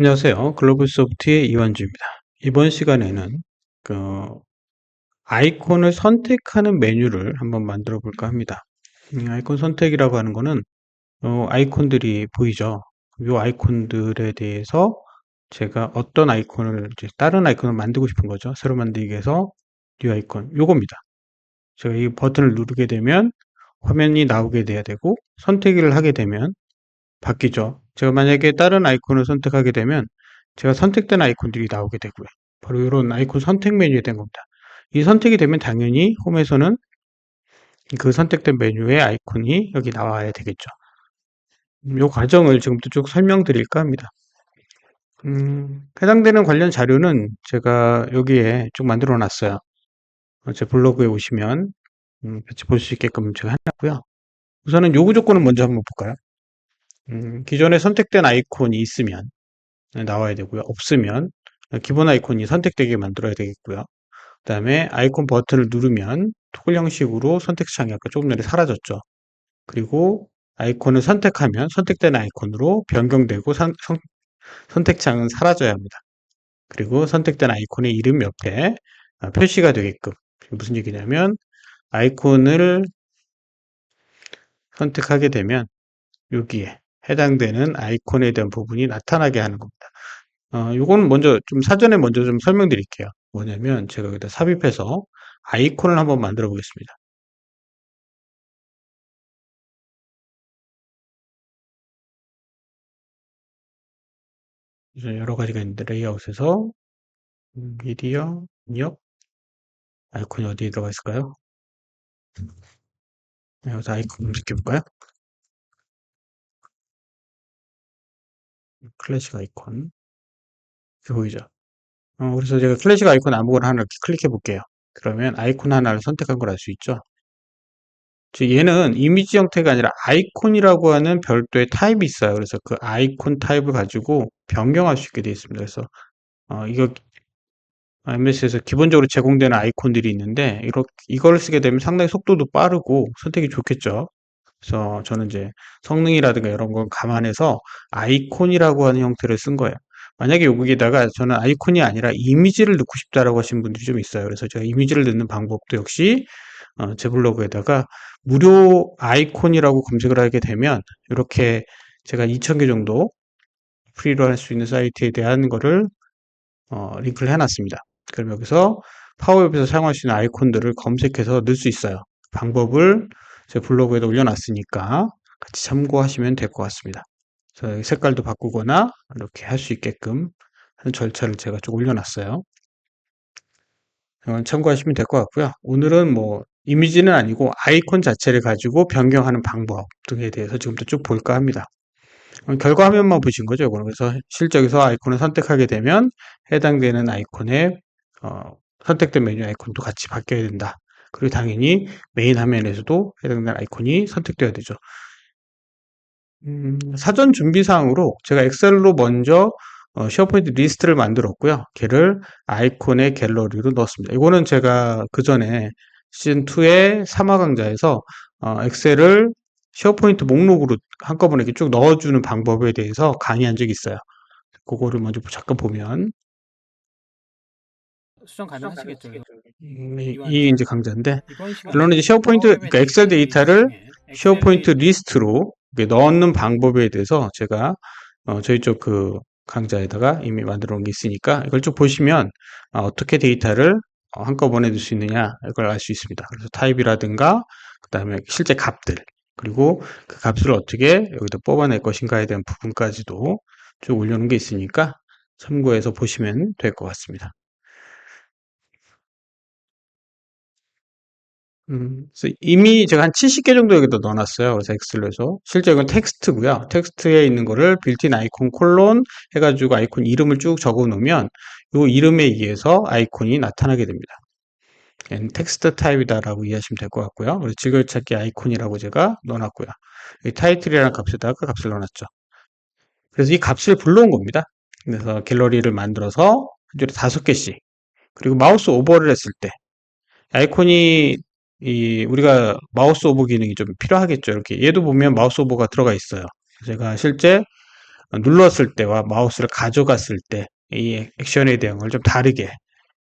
안녕하세요. 글로벌소프트의 이완주입니다. 이번 시간에는 그 아이콘을 선택하는 메뉴를 한번 만들어 볼까 합니다. 아이콘 선택이라고 하는 거는 아이콘들이 보이죠. 이 아이콘들에 대해서 제가 어떤 아이콘을 이제 다른 아이콘을 만들고 싶은 거죠. 새로 만들기 위해서 뉴 아이콘 요겁니다. 제가 이 버튼을 누르게 되면 화면이 나오게 돼야 되고 선택을 하게 되면 바뀌죠. 제가 만약에 다른 아이콘을 선택하게 되면 제가 선택된 아이콘들이 나오게 되고요. 바로 이런 아이콘 선택 메뉴에 된 겁니다. 이 선택이 되면 당연히 홈에서는 그 선택된 메뉴의 아이콘이 여기 나와야 되겠죠. 이 과정을 지금부터 쭉 설명드릴까 합니다. 해당되는 관련 자료는 제가 여기에 쭉 만들어 놨어요. 제 블로그에 오시면 같이 볼 수 있게끔 제가 해놨고요. 우선은 요구 조건을 먼저 한번 볼까요? 기존에 선택된 아이콘이 있으면 나와야 되고요. 없으면 기본 아이콘이 선택되게 만들어야 되겠고요. 그 다음에 아이콘 버튼을 누르면 토글 형식으로 선택창이 아까 조금 전에 사라졌죠. 그리고 아이콘을 선택하면 선택된 아이콘으로 변경되고 선택창은 사라져야 합니다. 그리고 선택된 아이콘의 이름 옆에 표시가 되게끔. 무슨 얘기냐면 아이콘을 선택하게 되면 여기에 해당되는 아이콘에 대한 부분이 나타나게 하는 겁니다. 요거는 먼저 좀 사전에 먼저 좀 설명드릴게요. 뭐냐면 제가 여기다 삽입해서 아이콘을 한번 만들어 보겠습니다. 이제 여러 가지가 있는데 레이아웃에서 미디어, 입력, 아이콘이 어디에 들어가 있을까요? 여기서 아이콘 검색해 볼까요? 클래식 아이콘. 이렇게 보이죠? 그래서 제가 클래식 아이콘 아무거나 하나 이렇게 클릭해 볼게요. 그러면 아이콘 하나를 선택한 걸 알 수 있죠? 얘는 이미지 형태가 아니라 아이콘이라고 하는 별도의 타입이 있어요. 그래서 그 아이콘 타입을 가지고 변경할 수 있게 되어 있습니다. 그래서 이거 MS에서 기본적으로 제공되는 아이콘들이 있는데 이걸 쓰게 되면 상당히 속도도 빠르고 선택이 좋겠죠. 그래서 저는 이제 성능이라든가 이런 걸 감안해서 아이콘이라고 하는 형태를 쓴 거예요. 만약에 여기에다가 저는 아이콘이 아니라 이미지를 넣고 싶다라고 하신 분들이 좀 있어요. 그래서 제가 이미지를 넣는 방법도 역시 제 블로그에다가 무료 아이콘이라고 검색을 하게 되면 이렇게 제가 2,000개 정도 프리로 할 수 있는 사이트에 대한 거를 링크를 해놨습니다. 그럼 여기서 파워웹에서 사용할 수 있는 아이콘들을 검색해서 넣을 수 있어요. 방법을 제 블로그에도 올려놨으니까 같이 참고하시면 될 것 같습니다. 그래서 색깔도 바꾸거나 이렇게 할 수 있게끔 하는 절차를 제가 쭉 올려놨어요. 참고하시면 될 것 같고요. 오늘은 뭐 이미지는 아니고 아이콘 자체를 가지고 변경하는 방법 등에 대해서 지금부터 쭉 볼까 합니다. 결과 화면만 보신 거죠, 이거는. 그래서 실적에서 아이콘을 선택하게 되면 해당되는 아이콘의 선택된 메뉴 아이콘도 같이 바뀌어야 된다. 그리고 당연히 메인 화면에서도 해당되는 아이콘이 선택되어야 되죠. 사전 준비사항으로 제가 엑셀로 먼저 쉐어포인트 리스트를 만들었고요. 걔를 아이콘의 갤러리로 넣었습니다. 이거는 제가 그 전에 시즌2의 3화 강좌에서 엑셀을 쉐어포인트 목록으로 한꺼번에 이렇게 쭉 넣어주는 방법에 대해서 강의한 적이 있어요. 그거를 먼저 잠깐 보면 수정 가능하시겠죠. 그래서 이 이제 강좌인데 이번 결론은 이제 시간에는 쉐어포인트 파워웹의 그러니까 엑셀 데이터 데이터를 중에 쉐어포인트 엑셀의 리스트로 이렇게 넣는 방법에 대해서 제가 저희 쪽 그 강좌에다가 이미 만들어 놓은 게 있으니까 이걸 쭉 보시면 어떻게 데이터를 한꺼번에 넣을 수 있느냐 이걸 알 수 있습니다. 그래서 타입이라든가 그 다음에 실제 값들 그리고 그 값을 어떻게 여기다 뽑아낼 것인가에 대한 부분까지도 쭉 올려놓은 게 있으니까 참고해서 보시면 될 것 같습니다. 그래서 이미 제가 한 70개 정도 여기다 넣어놨어요. 그래서 엑셀에서. 실제 이건 텍스트고요. 텍스트에 있는 거를 빌트인 아이콘 콜론 해가지고 아이콘 이름을 쭉 적어 놓으면 이 이름에 의해서 아이콘이 나타나게 됩니다. 얘는 텍스트 타입이다라고 이해하시면 될 것 같고요. 그래서 즐겨찾기 아이콘이라고 제가 넣어놨고요. 이 타이틀이라는 값에다가 그 값을 넣어놨죠. 그래서 이 값을 불러온 겁니다. 그래서 갤러리를 만들어서 한 줄에 5개씩 그리고 마우스 오버를 했을 때 아이콘이 우리가 마우스 오버 기능이 좀 필요하겠죠. 이렇게 얘도 보면 마우스 오버가 들어가 있어요. 제가 실제 눌렀을 때와 마우스를 가져갔을 때 이 액션의 대응을 좀 다르게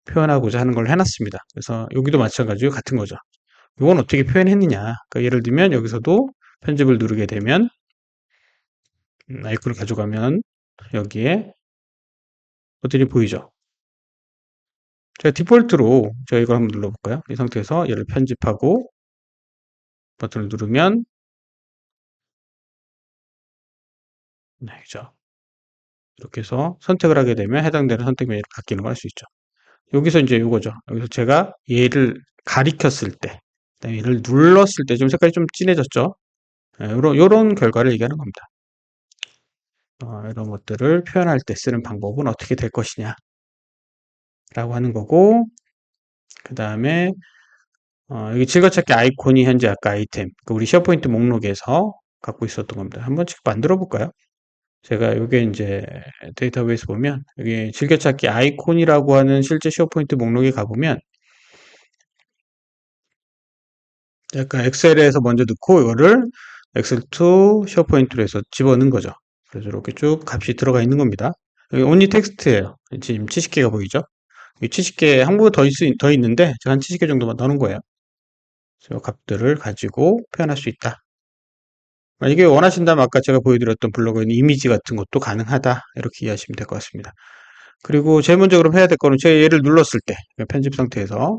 표현하고자 하는 걸 해놨습니다. 그래서 여기도 마찬가지로 같은 거죠. 이건 어떻게 표현했느냐. 그러니까 예를 들면 여기서도 편집을 누르게 되면 아이콘을 가져가면 여기에 버튼이 보이죠. 제가 디폴트로 제가 이걸 한번 눌러볼까요? 이 상태에서 얘를 편집하고 버튼을 누르면 네, 그죠. 이렇게 해서 선택을 하게 되면 해당되는 선택 메뉴로 바뀌는 걸 할 수 있죠. 여기서 이제 이거죠. 여기서 제가 얘를 가리켰을 때, 그다음에 얘를 눌렀을 때 좀 색깔이 좀 진해졌죠. 요런 결과를 얘기하는 겁니다. 이런 것들을 표현할 때 쓰는 방법은 어떻게 될 것이냐 라고 하는 거고, 그 다음에 여기 즐거찾기 아이콘이 현재 아까 아이템, 그 우리 쉐어포인트 목록에서 갖고 있었던 겁니다. 한번 씩 만들어 볼까요? 제가 요게 이제 데이터베이스 보면 여기 즐겨찾기 아이콘이라고 하는 실제 쉐어포인트 목록에 가보면 약간 엑셀에서 먼저 넣고 이거를 엑셀 to 쉐어포인트로 해서 집어넣은 거죠. 그래서 이렇게 쭉 값이 들어가 있는 겁니다. 여기 only 텍스트예요. 지금 70개가 보이죠? 이 70개 한국어 더 있는데 제가 한 70개 정도만 넣는 거예요. 그래서 값들을 가지고 표현할 수 있다. 이게 원하신다면 아까 제가 보여드렸던 블로그에 있는 이미지 같은 것도 가능하다. 이렇게 이해하시면 될 것 같습니다. 그리고 제일 먼저 그럼 해야 될 거는 제가 얘를 눌렀을 때 편집 상태에서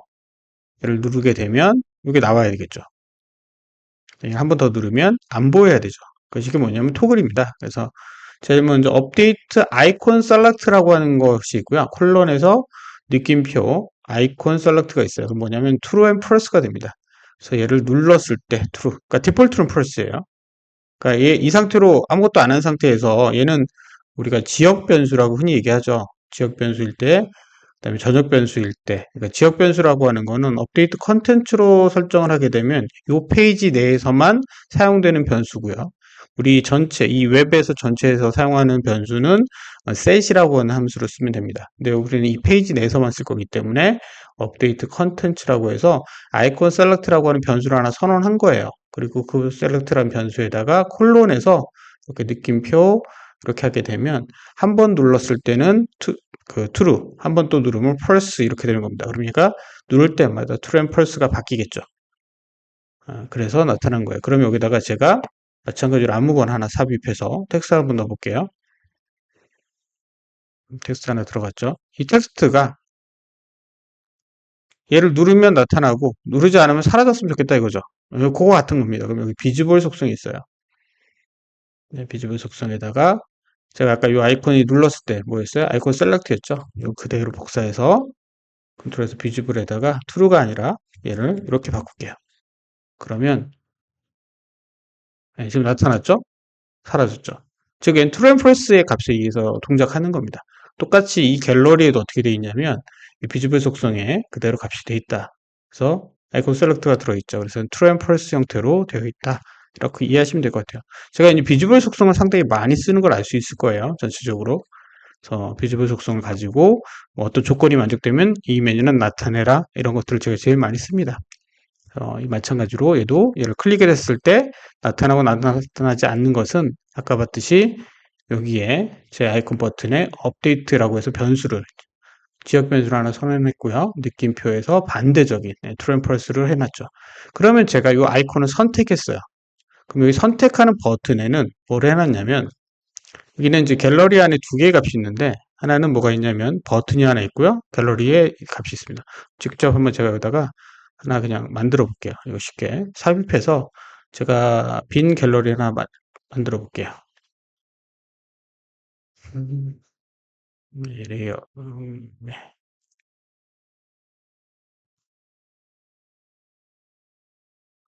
얘를 누르게 되면 이게 나와야 되겠죠. 한 번 더 누르면 안 보여야 되죠. 이게 뭐냐면 토글입니다. 그래서 제일 먼저 업데이트 아이콘 셀렉트라고 하는 것이 있고요. 콜론에서 느낌표 아이콘 셀렉트가 있어요. 그럼 뭐냐면 true and false가 됩니다. 그래서 얘를 눌렀을 때 true, 그러니까 디폴트는 false예요. 그러니까 이 상태로 아무것도 안 한 상태에서 얘는 우리가 지역 변수라고 흔히 얘기하죠. 지역 변수일 때, 그다음에 전역 변수일 때, 그러니까 지역 변수라고 하는 거는 업데이트 컨텐츠로 설정을 하게 되면 이 페이지 내에서만 사용되는 변수고요. 우리 전체 이 웹에서 전체에서 사용하는 변수는 set이라고 하는 함수를 쓰면 됩니다. 근데 우리는 이 페이지 내에서만 쓸 거기 때문에 업데이트 컨텐츠라고 해서 아이콘 셀렉트라고 하는 변수를 하나 선언한 거예요. 그리고 그 셀렉트라는 변수에다가 콜론에서 이렇게 느낌표 이렇게 하게 되면 한 번 눌렀을 때는 true, 한 번 또 누르면 false 이렇게 되는 겁니다. 그러니까 누를 때마다 true and false가 바뀌겠죠. 그래서 나타난 거예요. 그럼 여기다가 제가 마찬가지로 아무거나 하나 삽입해서 텍스트 한번 넣어볼게요. 텍스트 하나 들어갔죠. 이 텍스트가 얘를 누르면 나타나고 누르지 않으면 사라졌으면 좋겠다 이거죠. 그거 같은 겁니다. 그럼 여기 비즈볼 속성이 있어요. 네, 비즈볼 속성에다가 제가 아까 이 아이콘이 눌렀을 때 뭐였어요? 아이콘 셀렉트였죠. 이거 그대로 복사해서 컨트롤에서 비즈블에다가 true가 아니라 얘를 이렇게 바꿀게요. 그러면 네, 지금 나타났죠? 사라졌죠. 즉 true and false의 값에 의해서 동작하는 겁니다. 똑같이 이 갤러리에도 어떻게 되어 있냐면 이 비즈블 속성에 그대로 값이 되어 있다. 그래서 아이콘 셀렉트가 들어있죠. 그래서 true and false 형태로 되어 있다. 이렇게 이해하시면 될 것 같아요. 제가 이제 비즈블 속성을 상당히 많이 쓰는 걸 알 수 있을 거예요. 전체적으로. 그래서 비즈블 속성을 가지고 뭐 어떤 조건이 만족되면 이 메뉴는 나타내라 이런 것들을 제가 제일 많이 씁니다. 이 마찬가지로 얘를 클릭을 했을 때 나타나고 나타나지 않는 것은 아까 봤듯이 여기에 제 아이콘 버튼에 업데이트라고 해서 변수를 지역 변수를 하나 선언했고요. 느낌표에서 반대적인 true and false를 해놨죠. 그러면 제가 이 아이콘을 선택했어요. 그럼 여기 선택하는 버튼에는 뭘 해놨냐면 여기는 이제 갤러리 안에 두 개의 값이 있는데 하나는 뭐가 있냐면 버튼이 하나 있고요. 갤러리에 값이 있습니다. 직접 한번 제가 여기다가 하나 그냥 만들어 볼게요. 이거 쉽게 삽입해서 제가 빈 갤러리 하나 만들어 볼게요. 이래요. 네.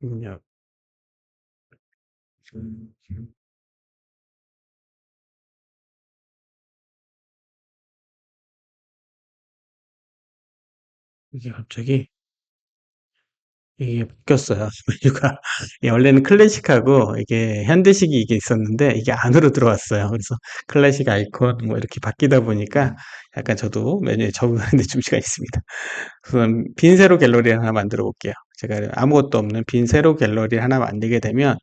입력. 이게 갑자기 이게 바뀌었어요. 메뉴가 원래는 클래식하고 이게 현대식이 이게 있었는데 이게 안으로 들어왔어요. 그래서 클래식 아이콘 뭐 이렇게 바뀌다 보니까 약간 저도 메뉴에 적응하는데 좀 시간이 있습니다. 우선 빈 세로 갤러리 하나 만들어 볼게요. 제가 아무것도 없는 빈 세로 갤러리 하나 만들게 되면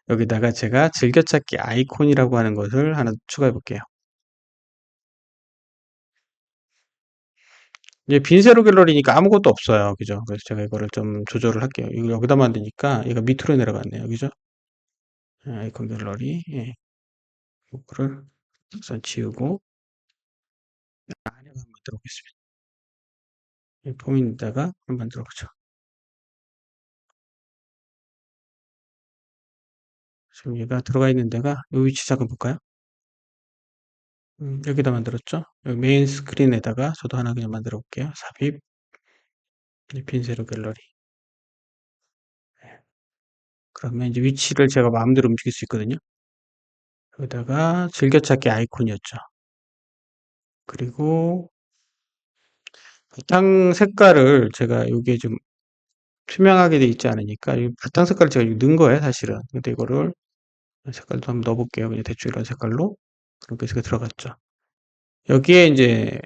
여기다가 제가 즐겨찾기 아이콘이라고 하는 것을 하나 추가해 볼게요. 이제 빈 세로 갤러리니까 아무것도 없어요. 그죠? 그래서 제가 이거를 좀 조절을 할게요. 이거 여기다 만드니까 얘가 밑으로 내려갔네요. 그죠? 아이콘 갤러리. 예. 이거를 우선 지우고 안에 한번 들어보겠습니다. 이 폼인데다가 한번 들어보죠. 지금 얘가 들어가 있는 데가 이 위치 잠깐 볼까요? 여기다 만들었죠? 여기 메인 스크린에다가 저도 하나 그냥 만들어 볼게요. 삽입, 빈 세로 갤러리. 예. 그러면 이제 위치를 제가 마음대로 움직일 수 있거든요. 여기다가 즐겨찾기 아이콘이었죠. 그리고 바탕 색깔을 제가 여기에 좀 투명하게 돼 있지 않으니까 이 바탕 색깔을 제가 넣은 거예요, 사실은. 근데 이거를 색깔도 한번 넣어볼게요. 그냥 대충 이런 색깔로. 그렇게 해서 들어갔죠. 여기에 이제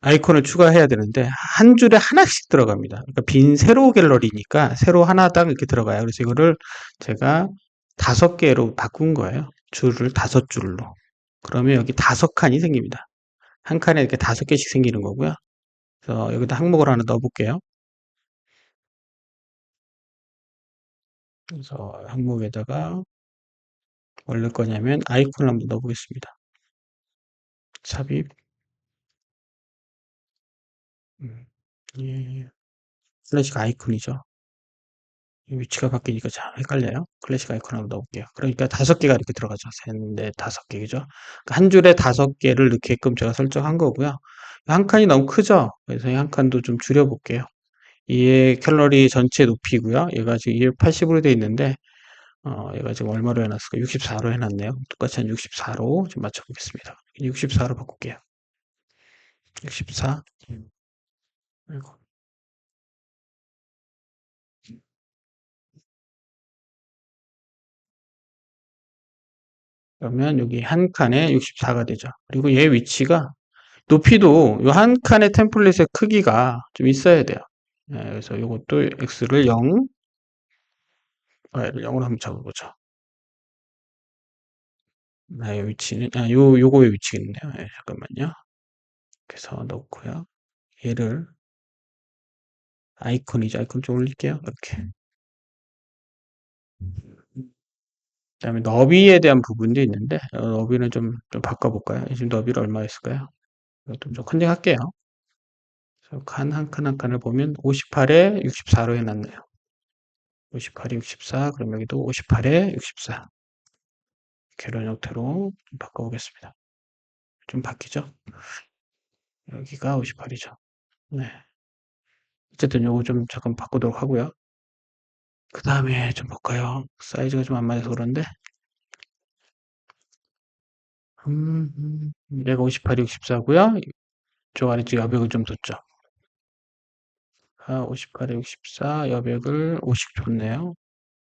아이콘을 추가해야 되는데 한 줄에 하나씩 들어갑니다. 그러니까 빈 세로 갤러리니까 세로 하나당 이렇게 들어가요. 그래서 이거를 제가 5개로 바꾼 거예요. 줄을 5줄로. 그러면 여기 5칸이 생깁니다. 한 칸에 이렇게 5개씩 생기는 거고요. 그래서 여기다 항목을 하나 넣어볼게요. 그래서 항목에다가 뭘 넣을 거냐면 아이콘을 한번 넣어보겠습니다. 삽입. 예, 클래식 아이콘이죠. 위치가 바뀌니까 참 헷갈려요. 클래식 아이콘 한번 넣어볼게요. 그러니까 5개가 이렇게 들어가죠. 셋, 넷, 5개, 그죠? 그러니까 한 줄에 5개를 넣게끔 제가 설정한 거고요. 한 칸이 너무 크죠? 그래서 이 한 칸도 좀 줄여볼게요. 이게 캘러리 전체 높이고요. 얘가 지금 280으로 되어 있는데, 얘가 지금 얼마로 해놨을까? 64로 해놨네요. 똑같이 한 64로 좀 맞춰보겠습니다. 64로 바꿀게요. 64. 아이고. 그러면 여기 한 칸에 64가 되죠. 그리고 얘 위치가 높이도 요 한 칸의 템플릿의 크기가 좀 있어야 돼요. 예, 그래서 이것도 x를 0, y를 0으로 한번 잡아보죠. 나의 위치는 요거의 위치겠네요. 예, 잠깐만요. 그래서 넣고요. 얘를 아이콘이죠. 아이콘 좀 올릴게요. 이렇게. 그다음에 너비에 대한 부분도 있는데 너비는 좀 바꿔볼까요? 지금 너비를 얼마 있을까요? 이것도 좀 컨닝할게요. 그래서 한 칸 한 칸을 보면 58에 64로 해놨네요. 58에 64, 그럼 여기도 58에 64. 이런 형태로 좀 바꿔보겠습니다. 좀 바뀌죠? 여기가 58이죠. 네. 어쨌든 요거 좀 잠깐 바꾸도록 하고요. 그 다음에 좀 볼까요? 사이즈가 좀 안 맞아서 그런데, 얘가 58, 64고요. 이쪽 아래쪽 여백을 좀 뒀죠. 58에 64, 여백을 50 줬네요.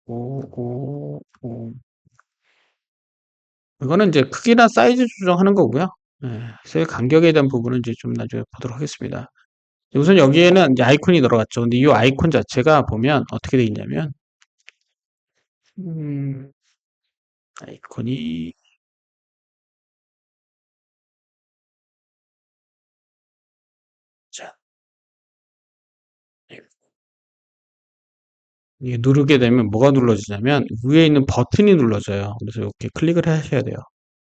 5. 이거는 이제 크기나 사이즈 조정하는 거고요. 네, 셀 간격에 대한 부분은 이제 좀 나중에 보도록 하겠습니다. 우선 여기에는 이제 아이콘이 들어갔죠. 근데 이 아이콘 자체가 보면 어떻게 돼 있냐면, 음, 아이콘이, 자, 이게 누르게 되면 뭐가 눌러지냐면, 위에 있는 버튼이 눌러져요. 그래서 이렇게 클릭을 하셔야 돼요.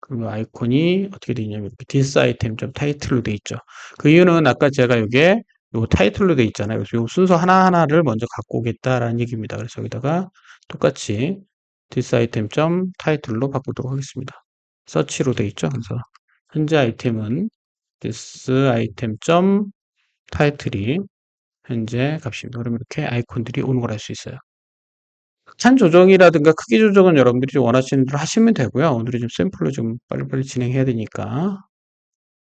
그럼 아이콘이 어떻게 돼 있냐면, 이렇게 디스 아이템 좀 타이틀로 돼 있죠. 그 이유는 아까 제가 이게 요 타이틀로 돼 있잖아요. 그래서 요 순서 하나하나를 먼저 갖고 오겠다라는 얘기입니다. 그래서 여기다가 똑같이 디스 아이템 점 타이틀로 바꾸도록 하겠습니다. 서치로 돼 있죠. 그래서 현재 아이템은 this 아이템 점 타이틀이 현재 값입니다. 그러면 이렇게 아이콘들이 오는 걸 알 수 있어요. 찬 조정이라든가 크기 조정은 여러분들이 좀 원하시는 대로 하시면 되고요. 오늘은 좀 샘플로 좀 빨리빨리 진행해야 되니까.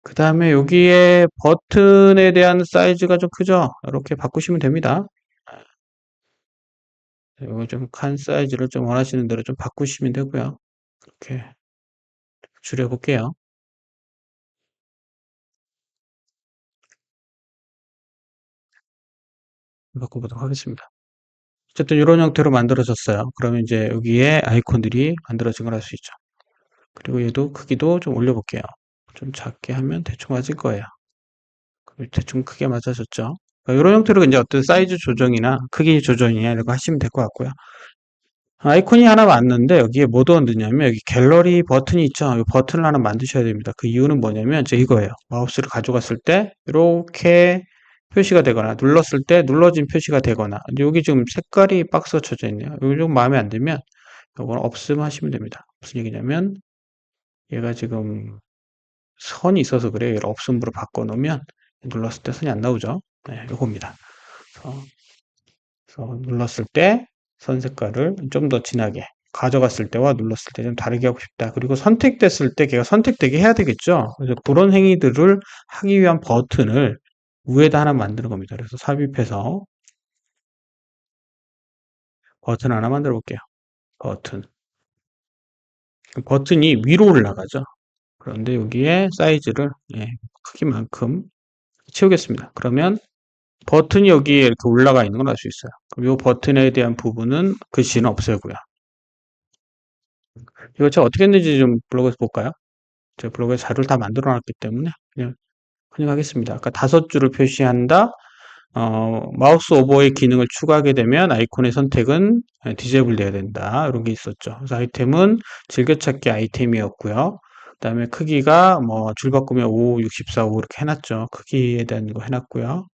그 다음에 여기에 버튼에 대한 사이즈가 좀 크죠? 이렇게 바꾸시면 됩니다. 이거 좀 칸 사이즈를 좀 원하시는 대로 좀 바꾸시면 되고요. 이렇게 줄여볼게요. 바꿔보도록 하겠습니다. 어쨌든 이런 형태로 만들어졌어요. 그러면 이제 여기에 아이콘들이 만들어진 걸 알 수 있죠. 그리고 얘도 크기도 좀 올려볼게요. 좀 작게 하면 대충 맞을 거예요. 대충 크게 맞아졌죠. 이런 형태로 이제 어떤 사이즈 조정이나 크기 조정이나 이런 거 하시면 될 것 같고요. 아이콘이 하나 왔는데 여기에 뭐 넣느냐면 여기 갤러리 버튼이 있죠. 이 버튼을 하나 만드셔야 됩니다. 그 이유는 뭐냐면 이제 이거예요. 마우스를 가져갔을 때 이렇게 표시가 되거나 눌렀을 때 눌러진 표시가 되거나 여기 지금 색깔이 박스가 쳐져 있네요. 이거 좀 마음에 안 들면 이거는 없음 하시면 됩니다. 무슨 얘기냐면 얘가 지금 선이 있어서 그래요. 얘를 없음으로 바꿔놓으면 눌렀을 때 선이 안 나오죠. 네, 요겁니다. 그래서 눌렀을 때 선 색깔을 좀 더 진하게 가져갔을 때와 눌렀을 때 좀 다르게 하고 싶다. 그리고 선택됐을 때 걔가 선택되게 해야 되겠죠. 그래서 그런 행위들을 하기 위한 버튼을 위에다 하나 만드는 겁니다. 그래서 삽입해서 버튼 하나 만들어 볼게요. 버튼. 버튼이 위로 올라가죠. 그런데 여기에 사이즈를 크기만큼 채우겠습니다. 그러면 버튼이 여기에 이렇게 올라가 있는 걸 알 수 있어요. 그럼 이 버튼에 대한 부분은 글씨는 없애고요. 이거 제가 어떻게 했는지 좀 블로그에서 볼까요? 제가 블로그에 자료를 다 만들어 놨기 때문에 그냥 하겠습니다. 아까 5줄을 표시한다. 마우스 오버의 기능을 추가하게 되면 아이콘의 선택은 디제이블 돼야 된다. 이런 게 있었죠. 그래서 아이템은 즐겨찾기 아이템이었고요. 그다음에 크기가 뭐 줄 바꾸면 5, 64, 5 이렇게 해놨죠. 크기에 대한 거 해놨고요.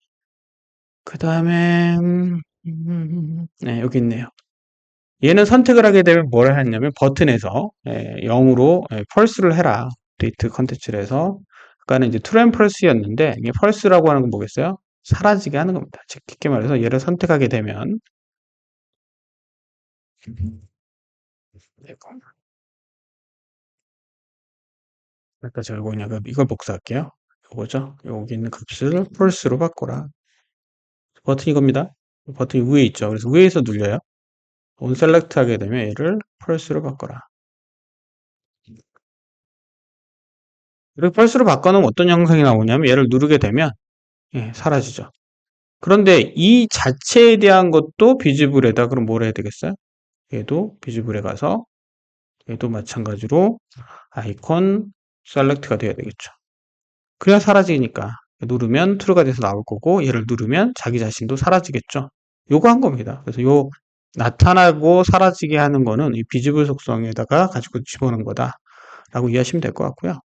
그다음에 네, 여기 있네요. 얘는 선택을 하게 되면 뭘 하냐면 버튼에서 0으로 펄스를 해라. 데이트 컨텐츠를 해서 아까는 이제 트램 펄스였는데 이게 펄스라고 하는 건 뭐겠어요? 사라지게 하는 겁니다. 즉 쉽게 말해서 얘를 선택하게 되면 아까 제가 뭐냐면 이걸 복사할게요. 이거죠. 여기 있는 값을 펄스로 바꿔라. 버튼 이겁니다. 버튼이 위에 있죠. 그래서 위에서 눌려요. 온 셀렉트 하게 되면 얘를 펄스로 바꿔라. 그리고 펄스로 바꿔놓으면 어떤 영상이 나오냐면 얘를 누르게 되면 사라지죠. 그런데 이 자체에 대한 것도 비지블에다 그럼 뭘 해야 되겠어요? 얘도 비지블에 가서 얘도 마찬가지로 아이콘 셀렉트가 돼야 되겠죠. 그래야 사라지니까 누르면 트루가 돼서 나올 거고 얘를 누르면 자기 자신도 사라지겠죠. 요거 한 겁니다. 그래서 요 나타나고 사라지게 하는 거는 이 비지블 속성에다가 가지고 집어넣은 거다라고 이해하시면 될 것 같고요.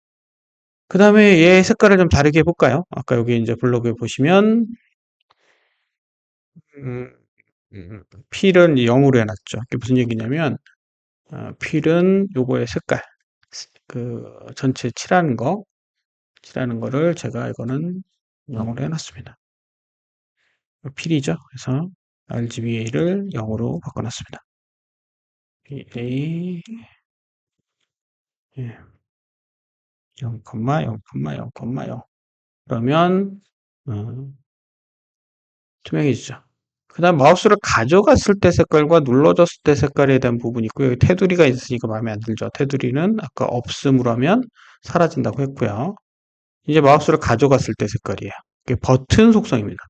그 다음에 얘 색깔을 좀 다르게 해볼까요? 아까 여기 이제 블로그에 보시면 음, 필은 0으로 해놨죠. 그게 무슨 얘기냐면 필은 요거의 색깔 그 전체 칠하는 거를 제가 이거는 0으로 해놨습니다. 필이죠. 그래서 RGBA를 0으로 바꿔놨습니다. BA 0,0,0,0 그러면 투명해지죠. 그 다음 마우스를 가져갔을 때 색깔과 눌러줬을 때 색깔에 대한 부분이 있고요. 여기 테두리가 있으니까 마음에 안 들죠. 테두리는 아까 없음으로 하면 사라진다고 했고요. 이제 마우스를 가져갔을 때 색깔이에요. 이게 버튼 속성입니다.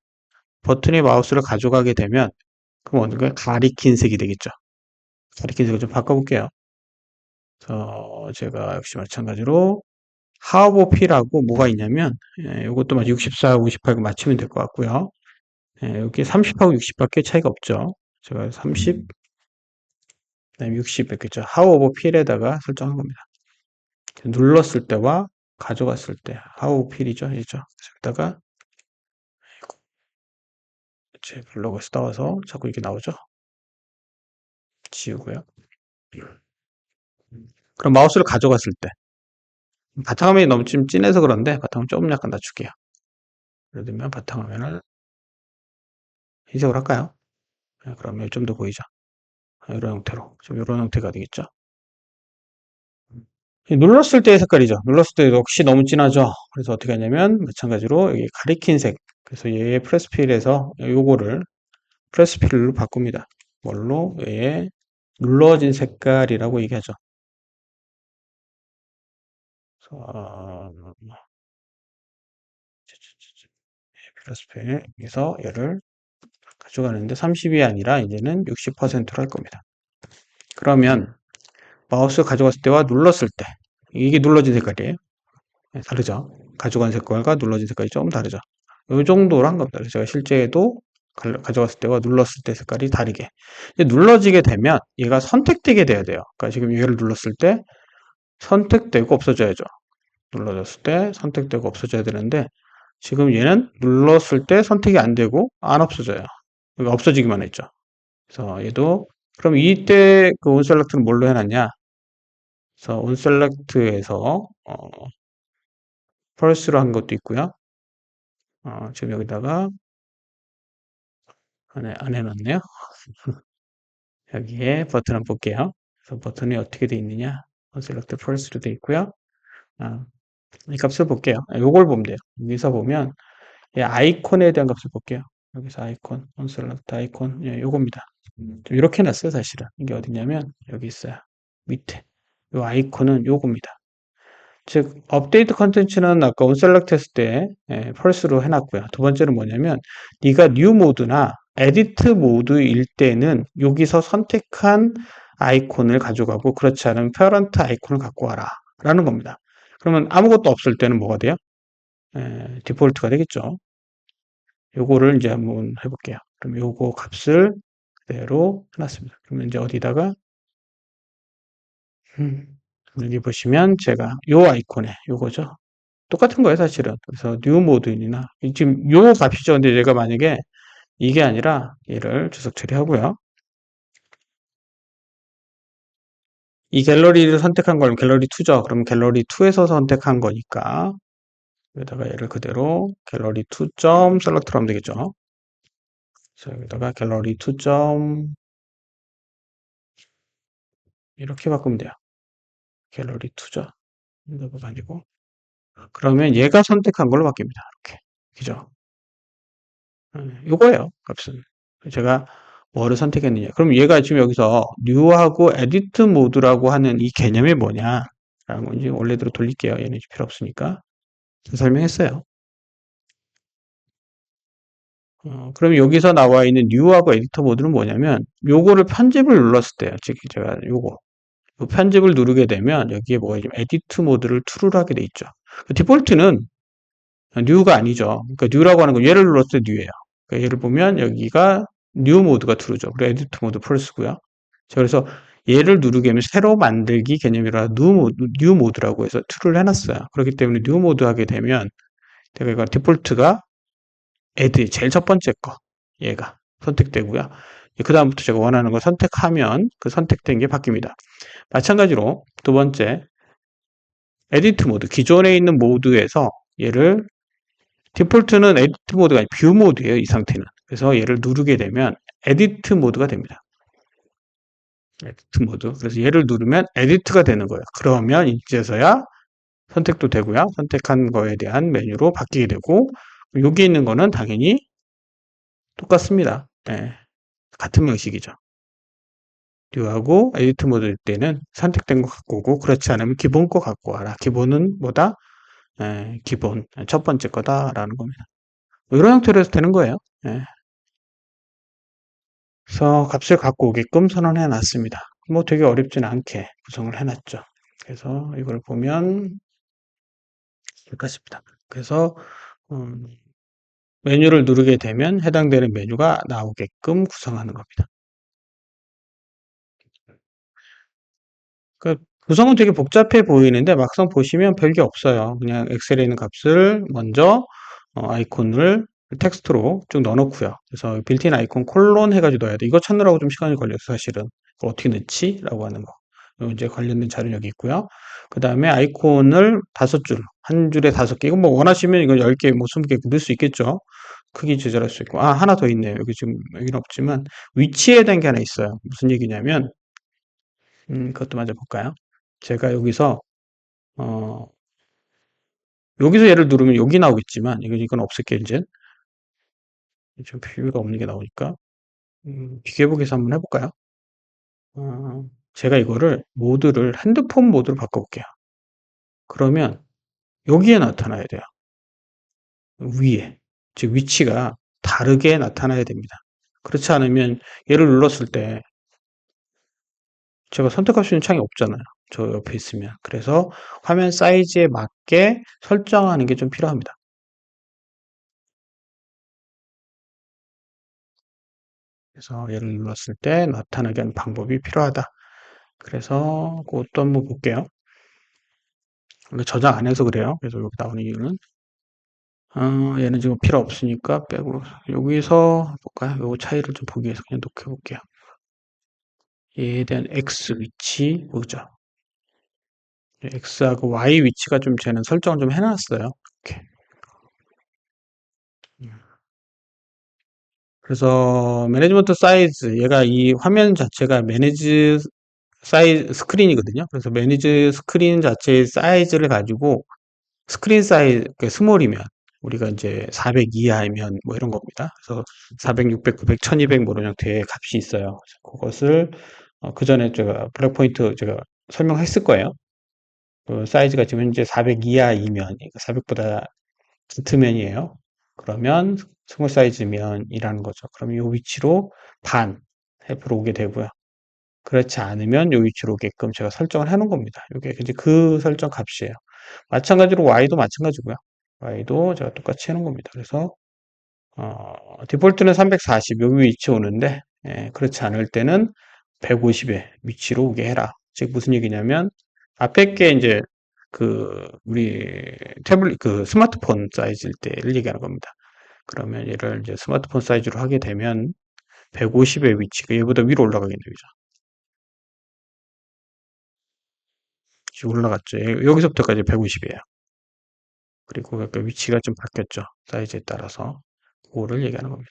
버튼이 마우스를 가져가게 되면 그럼 어딘가에 가리킨 색이 되겠죠. 가리킨 색을 좀 바꿔볼게요. 제가 역시 마찬가지로 하버 P라고 뭐가 있냐면 이것도 64, 58고 맞추면 될 것 같고요. 여기 30하고 60밖에 차이가 없죠. 제가 30, 그다음에 60 이렇게 죠 How over P에다가 설정한 겁니다. 눌렀을 때와 가져갔을 때 How P이죠, 이죠. 여기다가 제 블로그에서 따와서 자꾸 이게 나오죠. 지우고요. 그럼 마우스를 가져갔을 때 바탕화면이 너무 좀 진해서 그런데 바탕화면 조금 약간 낮출게요. 예를 들면 바탕화면을 흰색으로 할까요? 그러면 좀 더 보이죠. 이런 형태로 좀 이런 형태가 되겠죠. 눌렀을 때의 색깔이죠. 눌렀을 때 역시 너무 진하죠. 그래서 어떻게 하냐면 마찬가지로 여기 가리킨 색 그래서 얘의 프레스필에서 요거를 프레스필로 바꿉니다. 뭘로? 얘의 눌러진 색깔이라고 얘기하죠. 프레스필에서 얘를 가져가는데 30이 아니라 이제는 60%로 할 겁니다. 그러면 마우스 가져갔을 때와 눌렀을 때 이게 눌러진 색깔이에요. 네, 다르죠. 가져간 색깔과 눌러진 색깔이 좀 다르죠. 이 정도로 한 겁니다. 제가 실제에도 가져갔을 때와 눌렀을 때 색깔이 다르게. 눌러지게 되면 얘가 선택되게 돼야 돼요. 그러니까 지금 얘를 눌렀을 때 선택되고 없어져야죠. 눌러졌을 때 선택되고 없어져야 되는데 지금 얘는 눌렀을 때 선택이 안 되고 안 없어져요. 그러니까 없어지기만 했죠. 그래서 얘도 그럼 이때 그 온셀렉트는 뭘로 해놨냐? 그래서 온셀렉트에서 펄스로 한 것도 있고요. 지금 여기다가 안 해놨네요. 여기에 버튼 한번 볼게요. 그래서 버튼이 어떻게 돼 있느냐? select first로 돼 있고요. 이 값을 볼게요. 요걸 보면 돼요. 여기서 보면 이 아이콘에 대한 값을 볼게요. 여기서 아이콘, select 아이콘, 예, 요겁니다. 좀 이렇게 해놨어요, 사실은. 이게 어디냐면 여기 있어요. 밑에. 요 아이콘은 요겁니다. 즉 업데이트 컨텐츠는 아까 온셀렉트 했을 때 펄스로 해놨고요. 두 번째는 뭐냐면 네가 뉴 모드나 에디트 모드일 때는 여기서 선택한 아이콘을 가져가고 그렇지 않으면 페어런트 아이콘을 갖고 와라 라는 겁니다. 그러면 아무것도 없을 때는 뭐가 돼요? 디폴트가 되겠죠. 요거를 이제 한번 해볼게요. 그럼 요거 값을 그대로 해놨습니다. 그러면 이제 어디다가 여기 보시면 제가 요 아이콘에 요거죠. 똑같은 거예요, 사실은. 그래서 뉴 모드인이나 지금 요 값이죠. 근데 제가 만약에 이게 아니라 얘를 주석 처리하고요. 이 갤러리를 선택한 거는 갤러리 2죠. 그럼 갤러리 2에서 선택한 거니까 여기다가 얘를 그대로 갤러리 2. 셀렉트로 하면 되겠죠. 그래서 여기다가 갤러리 2. 이렇게 바꾸면 돼요. 갤러리 2죠. 이거 가지고 그러면 얘가 선택한 걸로 바뀝니다. 이렇게. 그죠? 요거예요, 값은. 제가 뭐를 선택했느냐. 그럼 얘가 지금 여기서 뉴하고 에디트 모드라고 하는 이 개념이 뭐냐. 라는 건 이제 원래대로 돌릴게요. 얘는 필요 없으니까. 설명했어요. 그럼 여기서 나와 있는 뉴하고 에디터 모드는 뭐냐면 요거를 편집을 눌렀을 때요. 즉 제가 요거 편집을 누르게 되면 여기에 뭐가 있냐면 에디트 모드를 true로 하게 돼 있죠. 디폴트는 뉴가 아니죠. 그러니까 뉴라고 하는 건 얘를 눌렀을 때 뉴예요. 그러니까 얘를 보면 여기가 뉴 모드가 true죠. 그리고 에디트 모드 false고요. 그래서 얘를 누르게 하면 새로 만들기 개념이라 뉴 모드라고 해서 true를 해놨어요. 그렇기 때문에 뉴 모드 하게 되면 제가 디폴트가 add 제일 첫 번째 거 얘가 선택되고요. 그 다음부터 제가 원하는 걸 선택하면 그 선택된 게 바뀝니다. 마찬가지로 두 번째 에디트 모드 기존에 있는 모드에서 얘를 디폴트는 에디트 모드가 아니라 뷰 모드예요. 이 상태는. 그래서 얘를 누르게 되면 에디트 모드가 됩니다. 에디트 모드. 그래서 얘를 누르면 에디트가 되는 거예요. 그러면 이제서야 선택도 되고요. 선택한 거에 대한 메뉴로 바뀌게 되고 여기 있는 거는 당연히 똑같습니다. 네. 같은 방식이죠. 뷰하고 에디트 모드일 때는 선택된 거 갖고 오고 그렇지 않으면 기본 거 갖고 와라. 기본은 뭐다? 기본 첫 번째 거다라는 겁니다. 이런 형태로 해서 되는 거예요. 그래서 값을 갖고 오게끔 선언해 놨습니다. 뭐 되게 어렵진 않게 구성을 해 놨죠. 그래서 이걸 보면 똑같습니다. 그래서 메뉴를 누르게 되면 해당되는 메뉴가 나오게끔 구성하는 겁니다. 그 구성은 되게 복잡해 보이는데 막상 보시면 별게 없어요. 그냥 엑셀에 있는 값을 먼저 아이콘을 텍스트로 쭉 넣어놓고요. 그래서 빌트인 아이콘 콜론 해가지고 넣어야 돼. 이거 찾느라고 좀 시간이 걸려요, 사실은. 그걸 어떻게 넣지? 라고 하는 거. 이제 관련된 자료 여기 있고요. 그 다음에 아이콘을 5줄, 한 줄에 5개. 이거 뭐 원하시면 이거 10개, 뭐 20개 넣을 수 있겠죠. 크기 조절할 수 있고. 아, 하나 더 있네요. 여기 지금, 여기는 없지만, 위치에 대한 게 하나 있어요. 무슨 얘기냐면, 그것도 먼저 볼까요? 제가 어, 여기서 얘를 누르면 여기 나오겠지만, 이건 없을게, 이제. 좀 필요가 없는 게 나오니까. 비교해보기해서 한번 해볼까요? 제가 이거를 모드를 핸드폰 모드로 바꿔볼게요. 그러면 여기에 나타나야 돼요. 위에. 즉 위치가 다르게 나타나야 됩니다. 그렇지 않으면 얘를 눌렀을 때 제가 선택할 수 있는 창이 없잖아요. 저 옆에 있으면. 그래서 화면 사이즈에 맞게 설정하는 게 좀 필요합니다. 그래서 얘를 눌렀을 때 나타나게 하는 방법이 필요하다. 그래서 그것도 한번 볼게요. 원래 저장 안 해서 그래요. 그래서 여기 나오는 이유는 얘는 지금 필요 없으니까 빼고 여기서 볼까요? 요 차이를 좀 보기 위해서 그냥 녹여 볼게요. 얘에 대한 X 위치 보죠. X하고 Y 위치가 좀 쟤는 설정을 좀 해놨어요. 이렇게. 그래서 매니지먼트 사이즈 얘가 이 화면 자체가 매니지 사이즈 스크린이거든요. 그래서 매니지 스크린 자체의 사이즈를 가지고 스크린 사이즈 스몰이면 우리가 이제 400 이하이면 뭐 이런 겁니다. 그래서 400, 600, 900, 1200 뭐 이런 형태의 값이 있어요. 그것을 그 전에 제가 블랙포인트 제가 설명했을 거예요. 그 사이즈가 지금 현재 400 이하이면 400보다 같으면이에요. 그러면 스몰 사이즈 면이라는 거죠. 그럼 이 위치로 반 해프로 오게 되고요. 그렇지 않으면 이 위치로 오게끔 제가 설정을 해 놓은 겁니다. 이게 이제 그 설정 값이에요. 마찬가지로 Y도 마찬가지고요. Y도 제가 똑같이 해 놓은 겁니다. 그래서 디폴트는 340 여기 위치 오는데 그렇지 않을 때는 150의 위치로 오게 해라. 즉 무슨 얘기냐면 앞에 게 이제 우리 태블릿 스마트폰 사이즈일 때를 얘기하는 겁니다. 그러면 얘를 이제 스마트폰 사이즈로 하게 되면 150의 위치가 얘보다 위로 올라가게 되죠. 지금 올라갔죠. 여기서부터까지 150이에요. 그리고 약간 위치가 좀 바뀌었죠. 사이즈에 따라서. 그거를 얘기하는 겁니다.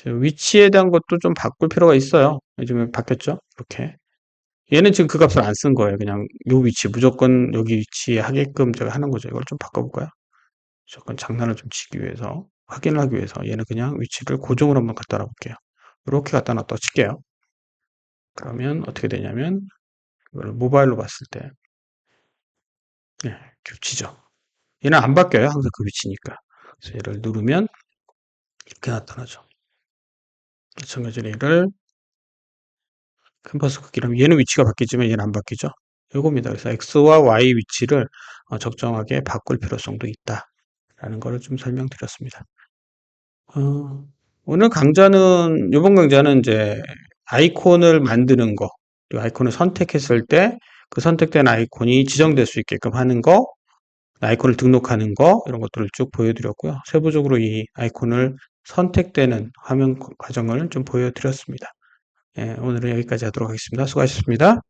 위치에 대한 것도 좀 바꿀 필요가 있어요. 요즘에 바뀌었죠? 이렇게. 얘는 지금 그 값을 안 쓴 거예요. 그냥 요 위치, 무조건 여기 위치에 하게끔 제가 하는 거죠. 이걸 좀 바꿔볼까요? 무조건 장난을 좀 치기 위해서, 확인을 하기 위해서 얘는 그냥 위치를 고정으로 한번 갖다 놔볼게요. 이렇게 갖다 놨다 칠게요. 그러면 어떻게 되냐면, 이걸 모바일로 봤을 때, 예, 겹치죠. 얘는 안 바뀌어요. 항상 그 위치니까. 그래서 얘를 누르면 이렇게 나타나죠. 마찬가지로 얘를 캔버스 크기라면 얘는 위치가 바뀌지만 얘는 안 바뀌죠. 이겁니다. 그래서 X와 Y 위치를 적정하게 바꿀 필요성도 있다. 라는 거를 좀 설명드렸습니다. 오늘 강좌는, 이번 강좌는 이제 아이콘을 만드는 거, 그리고 아이콘을 선택했을 때 그 선택된 아이콘이 지정될 수 있게끔 하는 거, 아이콘을 등록하는 거, 이런 것들을 쭉 보여드렸고요. 세부적으로 이 아이콘을 선택되는 화면 과정을 좀 보여드렸습니다. 예, 오늘은 여기까지 하도록 하겠습니다. 수고하셨습니다.